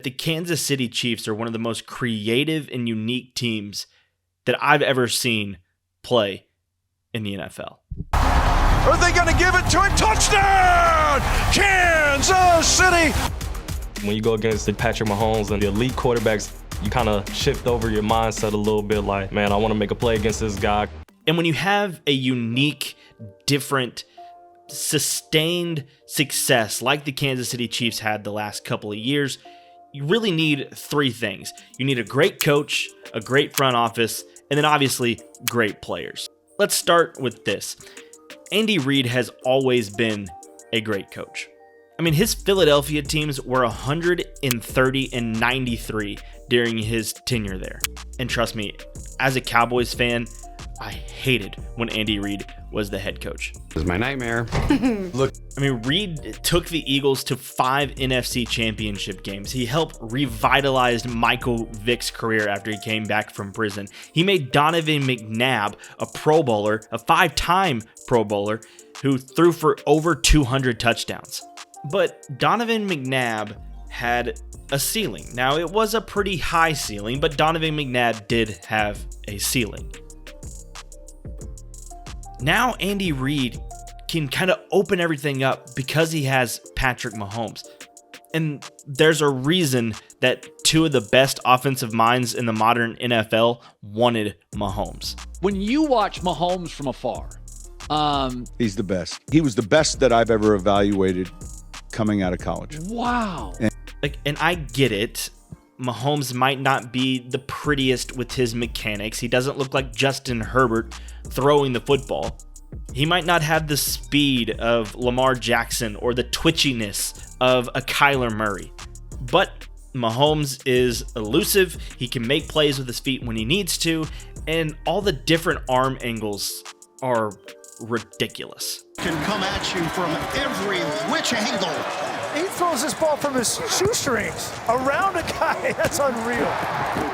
The Kansas City Chiefs are one of the most creative and unique teams that I've ever seen play in the NFL. Are they going to give it to him? Touchdown! Kansas City! When you go against the Patrick Mahomes and the elite quarterbacks, you kind of shift over your mindset a little bit like, man, I want to make a play against this guy. And when you have a unique, different, sustained success like the Kansas City Chiefs had the last couple of years, you really need three things. You need a great coach, a great front office, and then obviously great players. Let's start with this. Andy Reid has always been a great coach. I mean, his Philadelphia teams were 130-93 during his tenure there. And trust me, as a Cowboys fan, I hated when Andy Reid was the head coach. It was my nightmare. Look, I mean, Reid took the Eagles to 5 NFC championship games. He helped revitalize Michael Vick's career after he came back from prison. He made Donovan McNabb a Pro Bowler, a 5-time Pro Bowler, who threw for over 200 touchdowns. But Donovan McNabb had a ceiling. Now, it was a pretty high ceiling, but Donovan McNabb did have a ceiling. Now Andy Reid can kind of open everything up because he has Patrick Mahomes. And there's a reason that two of the best offensive minds in the modern NFL wanted Mahomes. When you watch Mahomes from afar, he's the best. He was the best that I've ever evaluated coming out of college. Wow. And I get it. Mahomes might not be the prettiest with his mechanics. He doesn't look like Justin Herbert throwing the football. He might not have the speed of Lamar Jackson or the twitchiness of a Kyler Murray. But Mahomes is elusive. He can make plays with his feet when he needs to, and all the different arm angles are ridiculous. Can come at you from every which angle. He throws this ball from his shoestrings around a guy. That's unreal.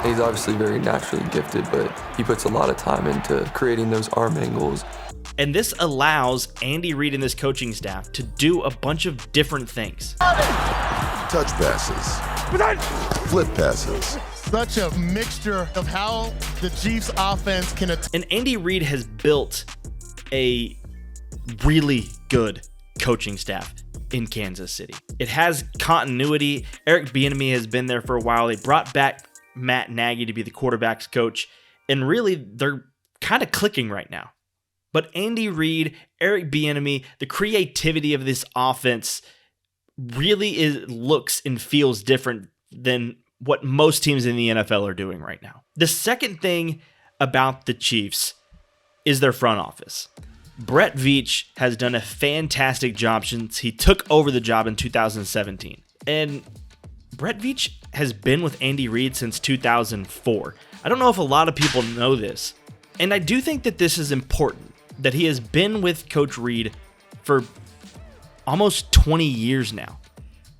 He's obviously very naturally gifted, but he puts a lot of time into creating those arm angles. And this allows Andy Reid and this coaching staff to do a bunch of different things. Touch passes, flip passes. Such a mixture of how the Chiefs offense can and Andy Reid has built a really good coaching staff in Kansas City. It has continuity. Eric Bieniemy has been there for a while. They brought back Matt Nagy to be the quarterback's coach, and really they're kind of clicking right now. But Andy Reid, Eric Bieniemy, the creativity of this offense really looks and feels different than what most teams in the NFL are doing right now. The second thing about the Chiefs is their front office. Brett Veach has done a fantastic job since he took over the job in 2017. And Brett Veach has been with Andy Reid since 2004. I don't know if a lot of people know this. And I do think that this is important, that he has been with Coach Reid for almost 20 years now.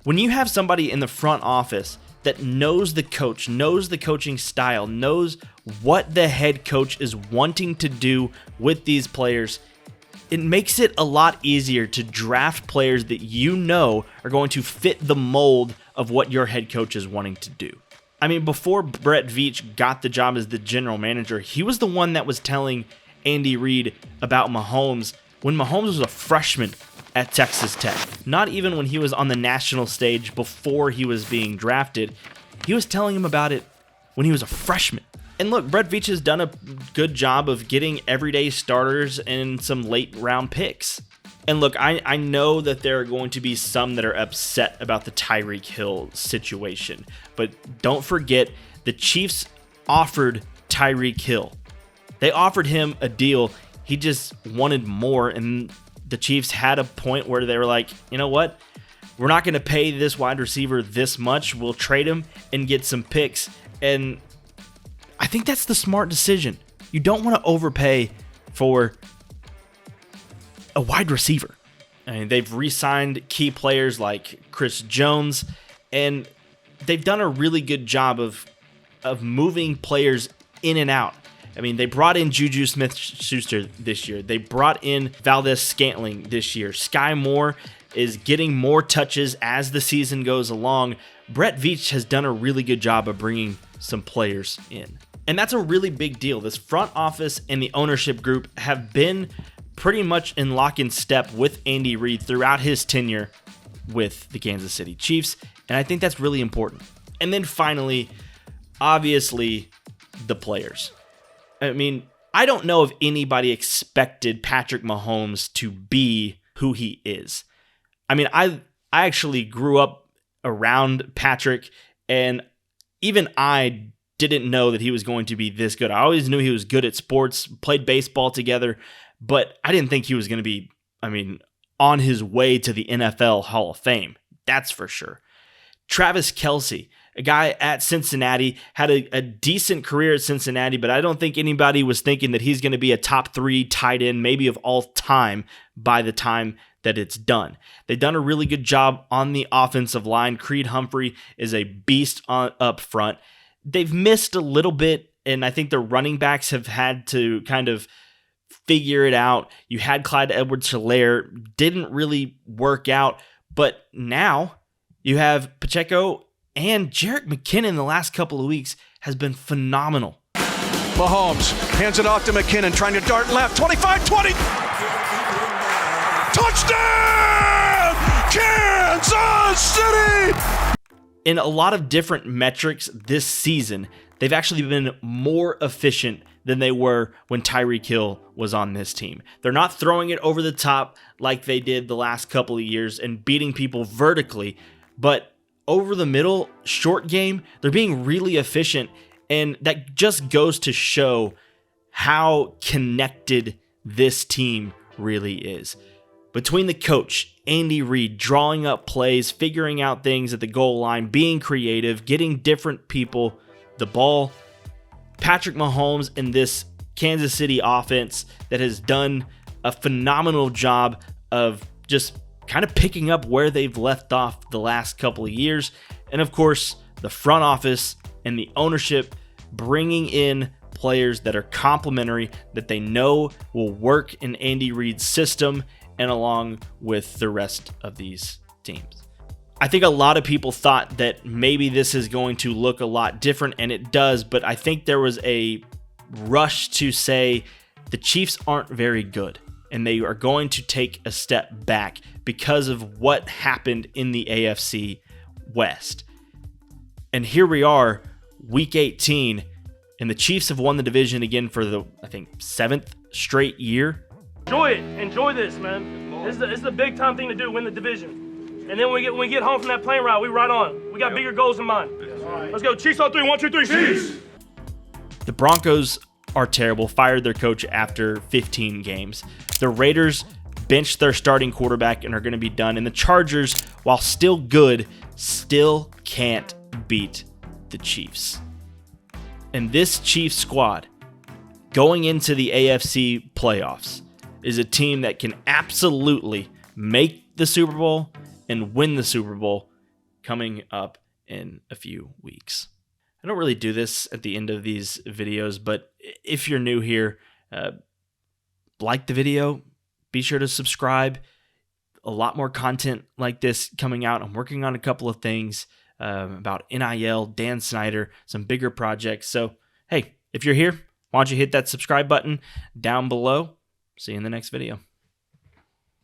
When you have somebody in the front office that knows the coach, knows the coaching style, knows what the head coach is wanting to do with these players, it makes it a lot easier to draft players that you know are going to fit the mold of what your head coach is wanting to do. I mean, before Brett Veach got the job as the general manager, he was the one that was telling Andy Reid about Mahomes when Mahomes was a freshman at Texas Tech. Not even when he was on the national stage before he was being drafted. He was telling him about it when he was a freshman. And look, Brett Veach has done a good job of getting everyday starters and some late round picks. And look, I know that there are going to be some that are upset about the Tyreek Hill situation. But don't forget, the Chiefs offered Tyreek Hill. They offered him a deal. He just wanted more. And the Chiefs had a point where they were like, you know what? We're not going to pay this wide receiver this much. We'll trade him and get some picks. And I think that's the smart decision. You don't want to overpay for a wide receiver. I mean, they've re-signed key players like Chris Jones, and they've done a really good job of moving players in and out. I mean, they brought in Juju Smith-Schuster this year. They brought in Valdez-Scantling this year. Sky Moore is getting more touches as the season goes along, Brett Veach has done a really good job of bringing some players in. And that's a really big deal. This front office and the ownership group have been pretty much in lock and step with Andy Reid throughout his tenure with the Kansas City Chiefs. And I think that's really important. And then finally, obviously, the players. I mean, I don't know if anybody expected Patrick Mahomes to be who he is. I mean, I actually grew up around Patrick, and even I didn't know that he was going to be this good. I always knew he was good at sports, played baseball together, but I didn't think he was going to be, on his way to the NFL Hall of Fame. That's for sure. Travis Kelce, a guy at Cincinnati, had a decent career at Cincinnati, but I don't think anybody was thinking that he's going to be a top 3 tight end, maybe of all time, by the time that it's done. They've done a really good job on the offensive line. Creed Humphrey is a beast up front. They've missed a little bit, and I think the running backs have had to kind of figure it out. You had Clyde Edwards-Helaire, didn't really work out, but now you have Pacheco, and Jerick McKinnon the last couple of weeks has been phenomenal. Mahomes hands it off to McKinnon, trying to dart left. 25-20. Touchdown! Kansas City! In a lot of different metrics this season, they've actually been more efficient than they were when Tyreek Hill was on this team. They're not throwing it over the top like they did the last couple of years and beating people vertically, but over the middle, short game, they're being really efficient, and that just goes to show how connected this team really is. Between the coach, Andy Reid, drawing up plays, figuring out things at the goal line, being creative, getting different people the ball, Patrick Mahomes and this Kansas City offense that has done a phenomenal job of just kind of picking up where they've left off the last couple of years. And of course, the front office and the ownership bringing in players that are complementary, that they know will work in Andy Reid's system and along with the rest of these teams. I think a lot of people thought that maybe this is going to look a lot different, and it does, but I think there was a rush to say the Chiefs aren't very good, and they are going to take a step back because of what happened in the AFC West. And here we are, week 18, and the Chiefs have won the division again for the, 7th straight year. Enjoy it. Enjoy this, man. This is the big time thing to do, win the division. And then when we get home from that plane ride, we ride on. We got bigger goals in mind. Let's go. Chiefs on 3. 1, 2, 3. Chiefs! The Broncos are terrible, fired their coach after 15 games. The Raiders benched their starting quarterback and are going to be done. And the Chargers, while still good, still can't beat the Chiefs. And this Chiefs squad, going into the AFC playoffs, is a team that can absolutely make the Super Bowl and win the Super Bowl coming up in a few weeks. I don't really do this at the end of these videos, but if you're new here, like the video, be sure to subscribe. A lot more content like this coming out. I'm working on a couple of things about NIL, Dan Snyder, some bigger projects. So, hey, if you're here, why don't you hit that subscribe button down below? See you in the next video.